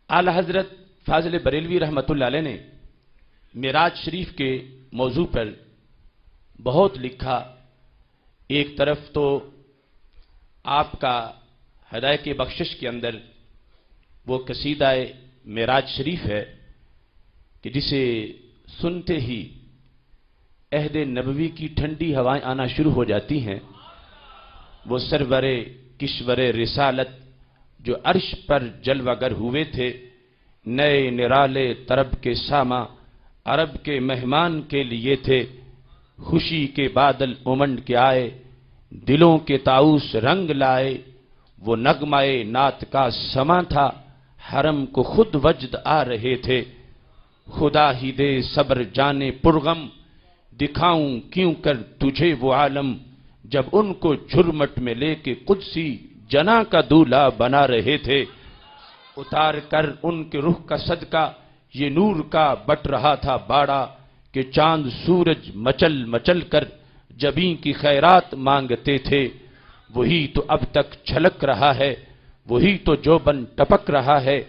اعلی حضرت فاضل بریلوی رحمۃ اللہ علیہ نے معراج شریف کے موضوع پر بہت لکھا۔ ایک طرف تو آپ کا ہدایت بخشش کے اندر وہ قصیدہ معراج شریف ہے کہ جسے سنتے ہی عہد نبوی کی ٹھنڈی ہوائیں آنا شروع ہو جاتی ہیں۔ وہ سرور کشور رسالت جو عرش پر جلوہ گر ہوئے تھے، نئے نرالے طرب کے ساماں عرب کے مہمان کے لیے تھے۔ خوشی کے بادل امنڈ کے آئے، دلوں کے طاؤس رنگ لائے۔ وہ نغمہ نعت کا سماں تھا، حرم کو خود وجد آ رہے تھے۔ خدا ہی دے صبر جانے پرغم، دکھاؤں کیوں کر تجھے وہ عالم۔ جب ان کو جھرمٹ میں لے کے قدسی جنا کا دولہا بنا رہے تھے، اتار کر ان کے رخ کا صدقہ یہ نور کا بٹ رہا تھا باڑا، کہ چاند سورج مچل مچل کر جبیں کی خیرات مانگتے تھے۔ وہی تو اب تک چھلک رہا ہے، وہی تو جوبن ٹپک رہا ہے۔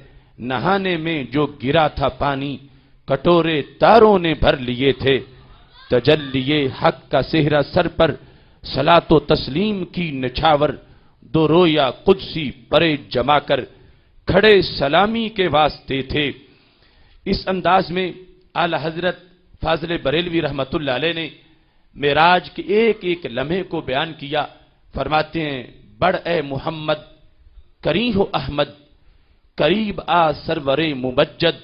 نہانے میں جو گرا تھا پانی، کٹورے تاروں نے بھر لیے تھے۔ تجلی حق کا صحرا سر پر، صلاۃ و تسلیم کی نچھاور۔ دو رویا قدسی پرے جما کر، کھڑے سلامی کے واسطے تھے۔ اس انداز میں اعلی حضرت فاضل بریلوی رحمۃ اللہ علیہ نے معراج کے ایک ایک لمحے کو بیان کیا۔ فرماتے ہیں، بڑھ اے محمد کری ہو احمد، قریب آ سرور ممجد۔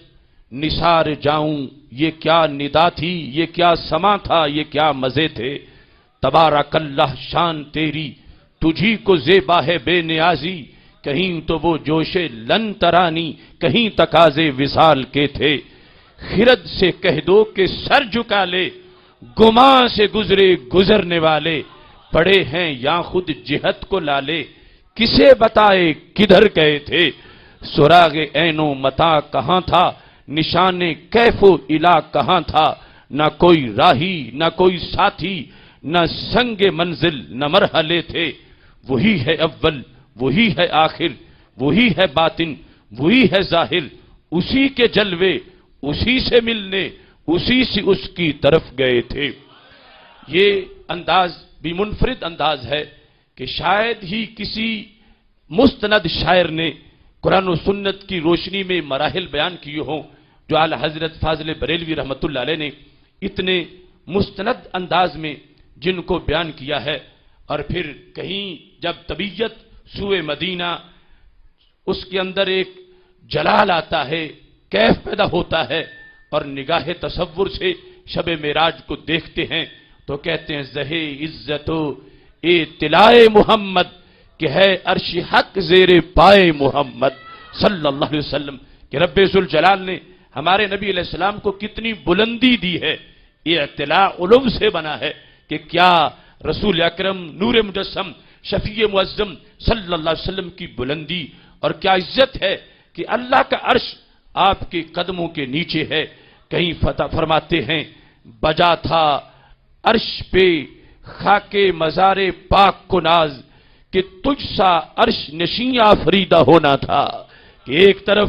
نثار جاؤں یہ کیا ندا تھی، یہ کیا سماں تھا، یہ کیا مزے تھے۔ تبارک اللہ شان تیری، تجھی کو زیبا ہے بے نیازی۔ کہیں تو وہ جوش لن ترانی، کہیں تقاضے وصال کے تھے۔ خرد سے کہہ دو کہ سر جھکا لے، گماں سے گزرے گزرنے والے۔ پڑے ہیں یا خود جہت کو لالے، کسے بتائے کدھر گئے تھے۔ سراغ عین و متا کہاں تھا، نشان کیف و الا کہاں تھا۔ نہ کوئی راہی نہ کوئی ساتھی، نہ سنگ منزل نہ مرحلے تھے۔ وہی ہے اول وہی ہے آخر، وہی ہے باطن وہی ہے ظاہر۔ اسی کے جلوے اسی سے ملنے، اسی سے اس کی طرف گئے تھے۔ یہ انداز بھی منفرد انداز ہے کہ شاید ہی کسی مستند شاعر نے قرآن و سنت کی روشنی میں مراحل بیان کیے ہوں جو اعلی حضرت فاضل بریلوی رحمۃ اللہ علیہ نے اتنے مستند انداز میں جن کو بیان کیا ہے۔ اور پھر کہیں جب طبیعت سوئے مدینہ، اس کے اندر ایک جلال آتا ہے، کیف پیدا ہوتا ہے، اور نگاہ تصور سے شب معراج کو دیکھتے ہیں تو کہتے ہیں، زہے عزت و اطلاع محمد، کہ ہے عرش حق زیر پائے محمد صلی اللہ علیہ وسلم، کہ رب ذوالجلال نے ہمارے نبی علیہ السلام کو کتنی بلندی دی ہے۔ یہ اطلاع علوم سے بنا ہے کہ کیا رسول اکرم نور مجسم شفیع معظم صلی اللہ علیہ وسلم کی بلندی اور کیا عزت ہے کہ اللہ کا عرش آپ کے قدموں کے نیچے ہے۔ کہیں فتح فرماتے ہیں، بجا تھا عرش پہ خاک مزار پاک کو ناز، کہ تجھ سا عرش نشین آفریدہ ہونا تھا۔ کہ ایک طرف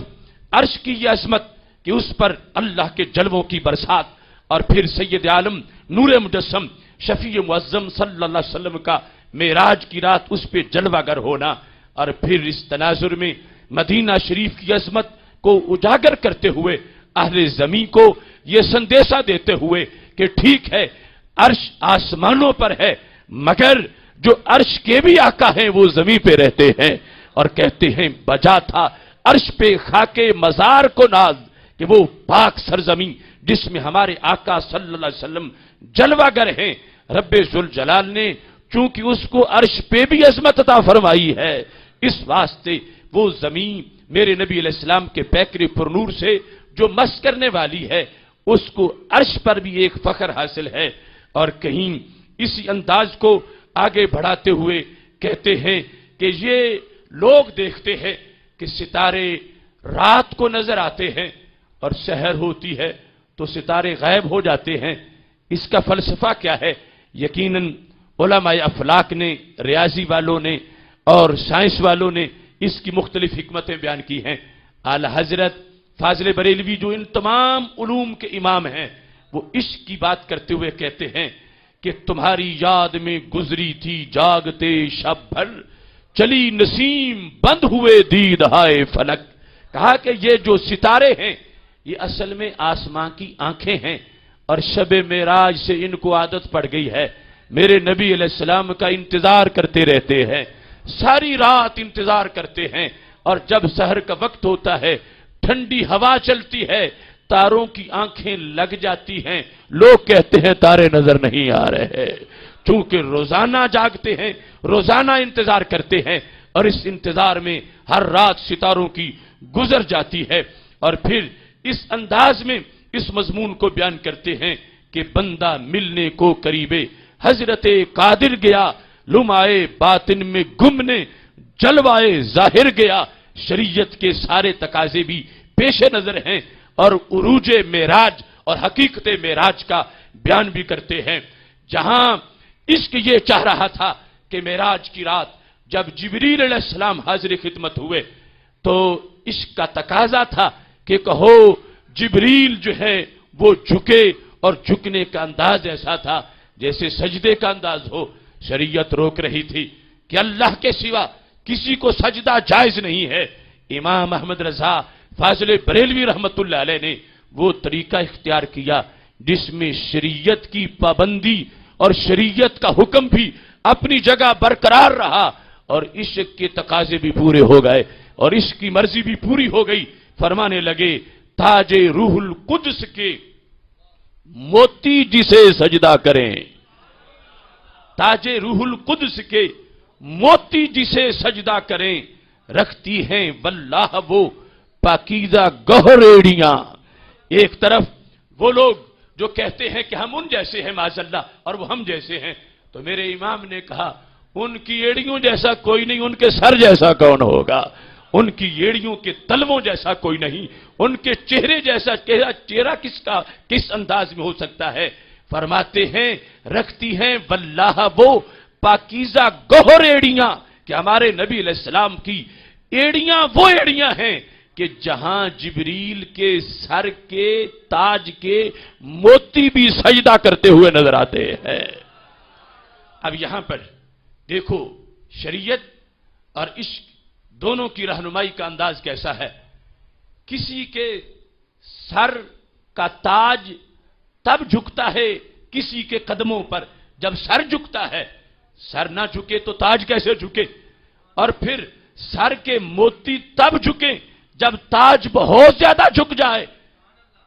عرش کی یہ عظمت کہ اس پر اللہ کے جلووں کی برسات، اور پھر سید عالم نور مجسم شفیع معظم صلی اللہ علیہ وسلم کا معراج کی رات اس پہ جلوہ گر ہونا، اور پھر اس تناظر میں مدینہ شریف کی عظمت کو اجاگر کرتے ہوئے اہل زمین کو یہ سندیشہ دیتے ہوئے کہ ٹھیک ہے عرش آسمانوں پر ہے، مگر جو عرش کے بھی آقا ہیں وہ زمین پہ رہتے ہیں۔ اور کہتے ہیں، بجا تھا عرش پہ خاک مزار کو ناز، کہ وہ پاک سرزمین جس میں ہمارے آقا صلی اللہ علیہ وسلم جلوہ گر ہیں، رب ذوالجلال نے چونکہ اس کو عرش پہ بھی عظمت عطا فرمائی ہے، اس واسطے وہ زمین میرے نبی علیہ السلام کے پیکر پر نور سے جو مس کرنے والی ہے، اس کو عرش پر بھی ایک فخر حاصل ہے۔ اور کہیں اسی انداز کو آگے بڑھاتے ہوئے کہتے ہیں کہ یہ لوگ دیکھتے ہیں کہ ستارے رات کو نظر آتے ہیں اور سحر ہوتی ہے تو ستارے غائب ہو جاتے ہیں۔ اس کا فلسفہ کیا ہے؟ یقیناً علماء افلاک نے، ریاضی والوں نے اور سائنس والوں نے اس کی مختلف حکمتیں بیان کی ہیں۔ आला हजरत फाजिल बरेलवी जो इन तमाम उलूम के इमाम हैं, वो इश्क की बात करते हुए कहते हैं कि तुम्हारी याद में गुजरी थी जागते शब भर, चली नसीम बंद हुए दीद हाय फलक। कहा कि ये जो सितारे हैं ये असल में आसमां की आंखें हैं और शब मेराज से इनको आदत पड़ गई है, मेरे नबी अलैहिस्सलाम का इंतजार करते रहते हैं, सारी रात इंतजार करते हैं, और जब सहर का वक्त होता है ठंडी हवा चलती है, तारों की आंखें लग जाती हैं, लोग कहते हैं तारे नजर नहीं आ रहे, चूंकि रोजाना जागते हैं, रोजाना इंतजार करते हैं, और इस इंतजार में हर रात सितारों की गुजर जाती है। और फिर इस अंदाज में इस मजमून को बयान करते हैं कि बंदा मिलने को करीबे हजरते कादिर गया, लुमाए बातिन में गुमने जलवाए जाहिर गया। शरीयत के सारे तकाजे भी पेश नजर हैं और उरूजे मेराज और हकीकत मेराज का बयान भी करते हैं। जहां इश्क ये चाह रहा था कि मेराज की रात जब जिब्रील अलैहिस्सलाम हाजिर खिदमत हुए तो इश्क का तकाजा था कि कहो जिब्रील जो है वो झुके, और झुकने का अंदाज ऐसा था जैसे सजदे का अंदाज हो। शरीयत रोक रही थी कि अल्लाह के सिवा किसी को सजदा जायज नहीं है। इमाम अहमद रजा फाजिल बरेलवी रहमतुल्लाह अलैह ने वो तरीका इख्तियार किया जिसमें शरीयत की पाबंदी और शरीयत का हुक्म भी अपनी जगह बरकरार रहा, और इश्क के तकाजे भी पूरे हो गए और इश्क की मर्जी भी पूरी हो गई। फरमाने लगे ताजे रूहुल कुद्स के मोती जिसे सजदा करें, ताजे रूहुल कुद्स के मोती जिसे सजदा करें, रखती हैं वल्लाह वो पाकीज़ा गहरेड़ियां। एक तरफ वो लोग जो कहते हैं कि हम उन जैसे हैं माज़अल्लाह और वो हम जैसे हैं, तो मेरे इमाम ने कहा उनकी एड़ियों जैसा कोई नहीं, उनके सर जैसा कौन होगा, उनकी एड़ियों के तलवों जैसा कोई नहीं, उनके चेहरे जैसा चेहरा किसका किस अंदाज में हो सकता है। फरमाते हैं रखती हैं वल्लाह वो पाकीज़ा गौहर एड़ियां, कि हमारे नबी अलैहिस्सलाम की एड़ियां वो एड़ियां हैं कि जहां जिब्रील के सर के ताज के मोती भी सजदा करते हुए नजर आते हैं। अब यहां पर देखो शरीयत और इश्क दोनों की रहनुमाई का अंदाज कैसा है। किसी के सर का ताज तब झुकता है किसी के कदमों पर जब सर झुकता है, सर ना झुके तो ताज कैसे झुके, और फिर सर के मोती तब झुके जब ताज बहुत ज्यादा झुक जाए।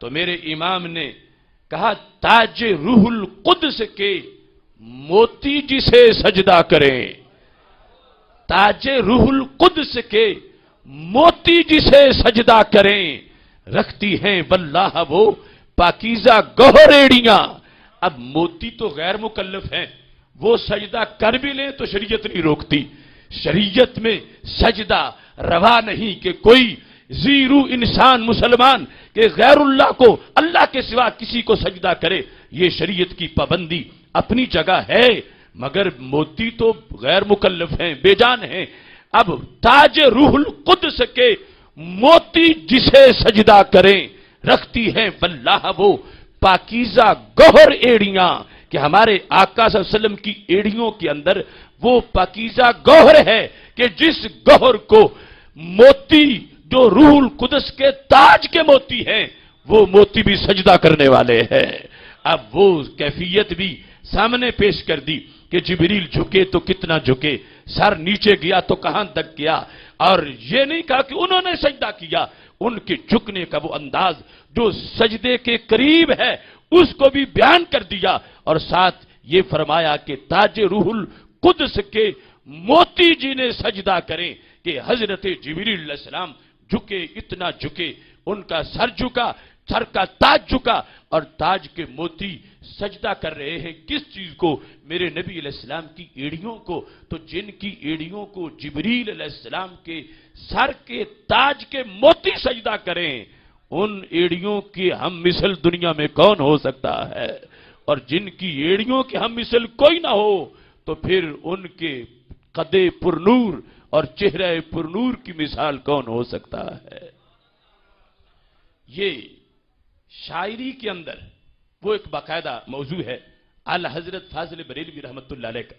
तो मेरे इमाम ने कहा ताज रूहुल कुद्स के मोती जिसे सजदा करें, ताजे रूहुल कुद्स के मोती जिसे सजदा करें, रखती हैं वल्लाह वो पाकीज़ा गौहरेड़ियां। अब मोती तो गैर मुकल्लफ हैं, वो सजदा कर भी लें तो शरीयत नहीं रोकती। शरीयत में सजदा रवा नहीं कि कोई जीरू इंसान मुसलमान के गैरुल्लाह को अल्लाह के सिवा किसी को सजदा करे। ये शरीयत की पाबंदी अपनी जगह है, मगर मोती तो गैर मुकल्लफ हैं, बेजान हैं। अब ताज रूहुल कुद्स के मोती जिसे सजदा करें, रखती हैं वल्लाह वो पाकीज़ा गौहर एड़ियां, कि हमारे आका सल्लल्लाहु अलैहि वसल्लम की एड़ियों के अंदर वो पाकीज़ा गौहर है कि जिस गौहर को मोती जो रूहुल कुद्स के ताज के मोती हैं वो मोती भी सजदा करने वाले हैं। अब वो कैफियत भी सामने पेश कर दी कि जिब्रील झुके तो कितना झुके, सर नीचे गया तो कहां तक गया, और ये नहीं कहा कि उन्होंने सजदा किया, उनके झुकने का वो अंदाज जो सजदे के करीब है उसको भी बयान कर दिया, और साथ ये फरमाया कि ताजे रूहुल कुद्स के मोती जी ने सजदा करें कि हजरत जिब्रील अलैहिस्सलाम झुके, इतना झुके, उनका सर झुका, सर का ताज झुका और ताज के मोती सजदा कर रहे हैं। किस चीज को? मेरे नबी अलैहिस्सलाम की एड़ियों को। तो जिनकी एड़ियों को जिब्रील अलैहिस्सलाम के सर के ताज के मोती सजदा करें, उन एड़ियों के हम मिसल दुनिया में कौन हो सकता है? और जिनकी एड़ियों के हम मिसल कोई ना हो तो फिर उनके कदे पुरनूर और चेहरे पुरनूर की मिसाल कौन हो सकता है? یہ شاعری کے اندر وہ ایک باقاعدہ موضوع ہے اعلی حضرت فاضل بریلوی رحمۃ اللہ علیہ کا.